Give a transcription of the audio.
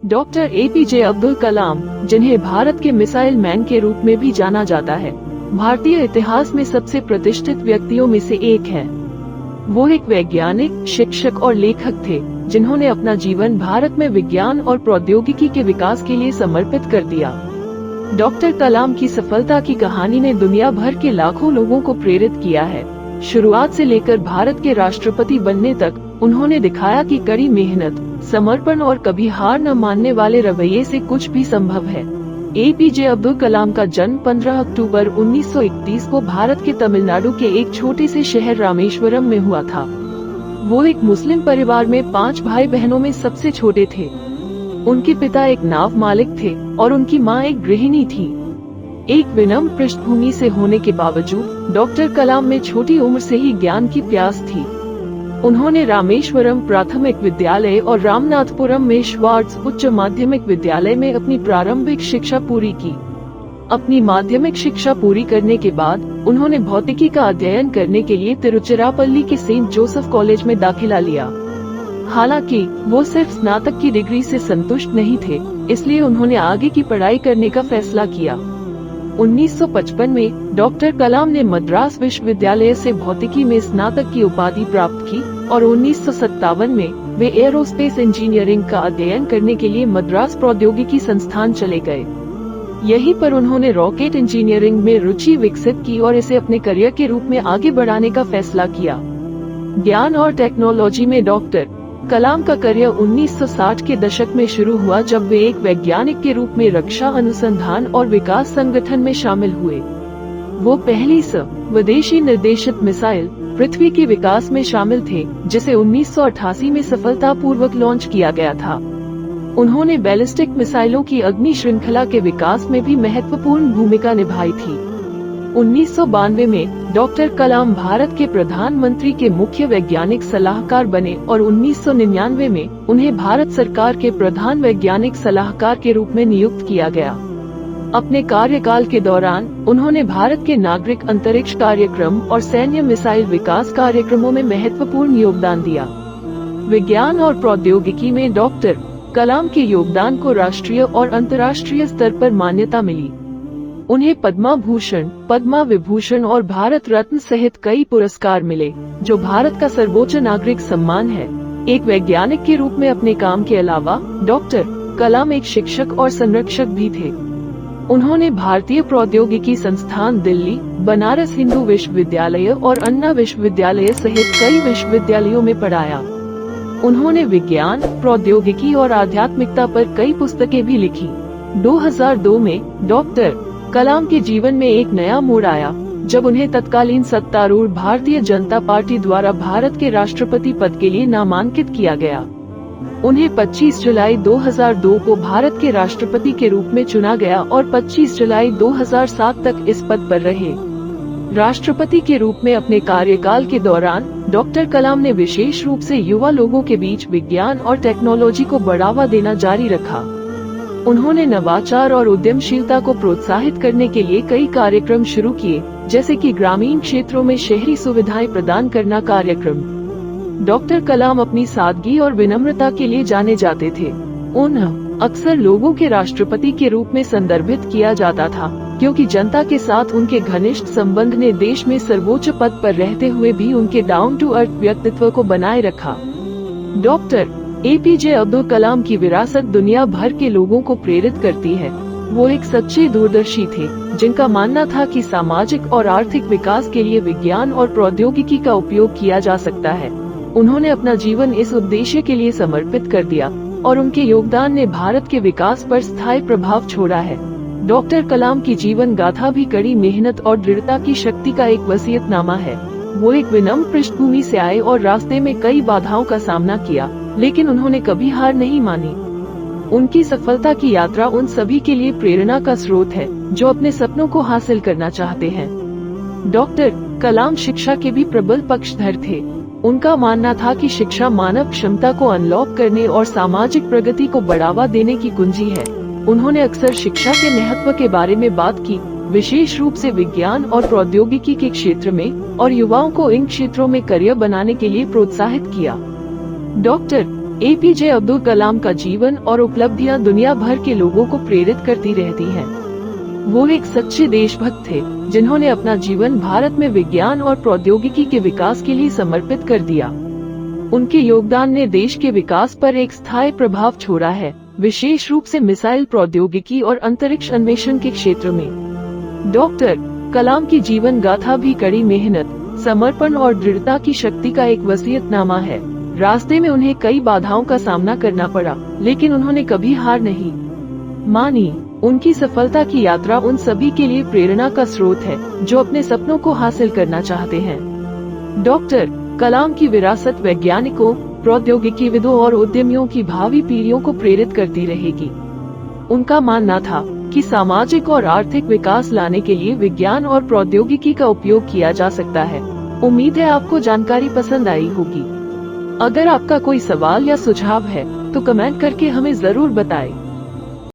Doctor APJ Abdul Kalam, जिन्हें भारत के missile man के रूप में भी जाना जाता है, भारतीय इतिहास में सबसे प्रतिष्ठित व्यक्तियों में से एक है। वो एक वैज्ञानिक, शिक्षक और लेखक थे, जिन्होंने अपना जीवन भारत में विज्ञान और प्रौद्योगिकी के विकास के लिए समर्पित कर दिया। डॉक्टर कलाम की सफलता की कहानी ने दुनिया भर के लाखों लोगों को प्रेरित किया है। शुरुआत से लेकर भारत के राष्ट्रपति बनने तक उन्होंने दिखाया कि कड़ी मेहनत, समर्पण और कभी हार न मानने वाले रवैये से कुछ भी संभव है। एपीजे अब्दुल कलाम का जन्म 15 अक्टूबर 1931 को भारत के तमिलनाडु के एक छोटे से शहर रामेश्वरम में हुआ था। वो एक मुस्लिम परिवार में 5 भाई बहनों में सबसे छोटे थे। उनके पिता एक नाव मालिक थे और उनकी मां एक गृहिणी थी। एक विनम्र पृष्ठभूमि से होने के बावजूद डॉक्टर कलाम में छोटी उम्र से ही ज्ञान की प्यास थी। उन्होंने रामेश्वरम प्राथमिक विद्यालय और रामनाथपुरम में श्वार्ट्ज उच्च माध्यमिक विद्यालय में अपनी प्रारंभिक शिक्षा पूरी की। अपनी माध्यमिक शिक्षा पूरी करने के बाद उन्होंने भौतिकी का अध्ययन करने के लिए तिरुचिरापल्ली के सेंट जोसेफ कॉलेज में दाखिला लिया। हालांकि वो सिर्फ स्नातक की डिग्री से संतुष्ट नहीं थे, इसलिए उन्होंने आगे की पढ़ाई करने का फैसला किया। 1955 में डॉक्टर कलाम ने मद्रास विश्वविद्यालय से भौतिकी में स्नातक की उपाधि प्राप्त की और 1957 में वे एरोस्पेस इंजीनियरिंग का अध्ययन करने के लिए मद्रास प्रौद्योगिकी संस्थान चले गए। यहीं पर उन्होंने रॉकेट इंजीनियरिंग में रुचि विकसित की और इसे अपने करियर के रूप में आगे बढ़ाने का फैसला किया। ज्ञान और टेक्नोलॉजी में डॉक्टर कलाम का करियर 1960 के दशक में शुरू हुआ, जब वे एक वैज्ञानिक के रूप में रक्षा अनुसंधान और विकास संगठन में शामिल हुए। वो पहली स्वदेशी निर्देशित मिसाइल पृथ्वी के विकास में शामिल थे, जिसे 1988 में सफलतापूर्वक लॉन्च किया गया था। उन्होंने बैलिस्टिक मिसाइलों की अग्नि श्रृंखला के विकास में भी महत्वपूर्ण भूमिका निभाई थी। 1992 में डॉक्टर कलाम भारत के प्रधानमंत्री के मुख्य वैज्ञानिक सलाहकार बने और 1999 में उन्हें भारत सरकार के प्रधान वैज्ञानिक सलाहकार के रूप में नियुक्त किया गया। अपने कार्यकाल के दौरान उन्होंने भारत के नागरिक अंतरिक्ष कार्यक्रम और सैन्य मिसाइल विकास कार्यक्रमों में महत्वपूर्ण योगदान दिया। विज्ञान और प्रौद्योगिकी में डॉक्टर कलाम के योगदान को राष्ट्रीय और अंतर्राष्ट्रीय स्तर पर मान्यता मिली। उन्हें पद्म भूषण, पद्म विभूषण और भारत रत्न सहित कई पुरस्कार मिले, जो भारत का सर्वोच्च नागरिक सम्मान है। एक वैज्ञानिक के रूप में अपने काम के अलावा डॉक्टर कलाम एक शिक्षक और संरक्षक भी थे। उन्होंने भारतीय प्रौद्योगिकी संस्थान दिल्ली, बनारस हिंदू विश्वविद्यालय और अन्ना विश्वविद्यालय सहित कई विश्वविद्यालयों में पढ़ाया। उन्होंने विज्ञान, प्रौद्योगिकी और आध्यात्मिकता पर कई पुस्तकें भी लिखी। 2002 में डॉक्टर कलाम के जीवन में एक नया मोड़ आया, जब उन्हें तत्कालीन सत्तारूढ़ भारतीय जनता पार्टी द्वारा भारत के राष्ट्रपति पद के लिए नामांकित किया गया। उन्हें 25 जुलाई 2002 को भारत के राष्ट्रपति के रूप में चुना गया और 25 जुलाई 2007 तक इस पद पर रहे। राष्ट्रपति के रूप में अपने कार्यकाल के दौरान डॉक्टर कलाम ने विशेष रूप से युवा लोगों के बीच विज्ञान और टेक्नोलॉजी को बढ़ावा देना जारी रखा। उन्होंने नवाचार और उद्यमशीलता को प्रोत्साहित करने के लिए कई कार्यक्रम शुरू किए, जैसे कि ग्रामीण क्षेत्रों में शहरी सुविधाएं प्रदान करना कार्यक्रम। डॉक्टर कलाम अपनी सादगी और विनम्रता के लिए जाने जाते थे। उन्हें अक्सर लोगों के राष्ट्रपति के रूप में संदर्भित किया जाता था, क्योंकि जनता के साथ उनके घनिष्ठ संबंध ने देश में सर्वोच्च पद पर रहते हुए भी उनके डाउन टू अर्थ व्यक्तित्व को बनाए रखा। डॉक्टर एपीजे अब्दुल कलाम की विरासत दुनिया भर के लोगों को प्रेरित करती है। वो एक सच्चे दूरदर्शी थे, जिनका मानना था कि सामाजिक और आर्थिक विकास के लिए विज्ञान और प्रौद्योगिकी का उपयोग किया जा सकता है। उन्होंने अपना जीवन इस उद्देश्य के लिए समर्पित कर दिया और उनके योगदान ने भारत के विकास पर स्थायी प्रभाव छोड़ा है। डॉक्टर कलाम की जीवन गाथा भी कड़ी मेहनत और दृढ़ता की शक्ति का एक वसीयतनामा है। वो एक विनम्र पृष्ठभूमि से आए और रास्ते में कई बाधाओं का सामना किया, लेकिन उन्होंने कभी हार नहीं मानी। उनकी सफलता की यात्रा उन सभी के लिए प्रेरणा का स्रोत है, जो अपने सपनों को हासिल करना चाहते हैं। डॉक्टर कलाम शिक्षा के भी प्रबल पक्षधर थे। उनका मानना था कि शिक्षा मानव क्षमता को अनलॉक करने और सामाजिक प्रगति को बढ़ावा देने की कुंजी है। उन्होंने अक्सर शिक्षा के महत्व के बारे में बात की, विशेष रूप से विज्ञान और प्रौद्योगिकी के क्षेत्र में, और युवाओं को इन क्षेत्रों में करियर बनाने के लिए प्रोत्साहित किया। डॉक्टर एपीजे अब्दुल कलाम का जीवन और उपलब्धियां दुनिया भर के लोगों को प्रेरित करती रहती हैं। वो एक सच्चे देशभक्त थे, जिन्होंने अपना जीवन भारत में विज्ञान और प्रौद्योगिकी के विकास के लिए समर्पित कर दिया। उनके योगदान ने देश के विकास पर एक स्थायी प्रभाव छोड़ा है, विशेष रूप से मिसाइल प्रौद्योगिकी और अंतरिक्ष अन्वेषण के क्षेत्र में। डॉक्टर कलाम की जीवन गाथा भी कड़ी मेहनत, समर्पण और दृढ़ता की शक्ति का एक वसीयतनामा है। रास्ते में उन्हें कई बाधाओं का सामना करना पड़ा, लेकिन उन्होंने कभी हार नहीं मानी। उनकी सफलता की यात्रा उन सभी के लिए प्रेरणा का स्रोत है, जो अपने सपनों को हासिल करना चाहते हैं। डॉक्टर कलाम की विरासत वैज्ञानिकों, प्रौद्योगिकीविदों और उद्यमियों की भावी पीढ़ियों को प्रेरित करती रहेगी। उनका मानना था कि सामाजिक और आर्थिक विकास लाने के लिए विज्ञान और प्रौद्योगिकी का उपयोग किया जा सकता है। उम्मीद है आपको जानकारी पसंद आई होगी। अगर आपका कोई सवाल या सुझाव है तो कमेंट करके हमें जरूर बताएं।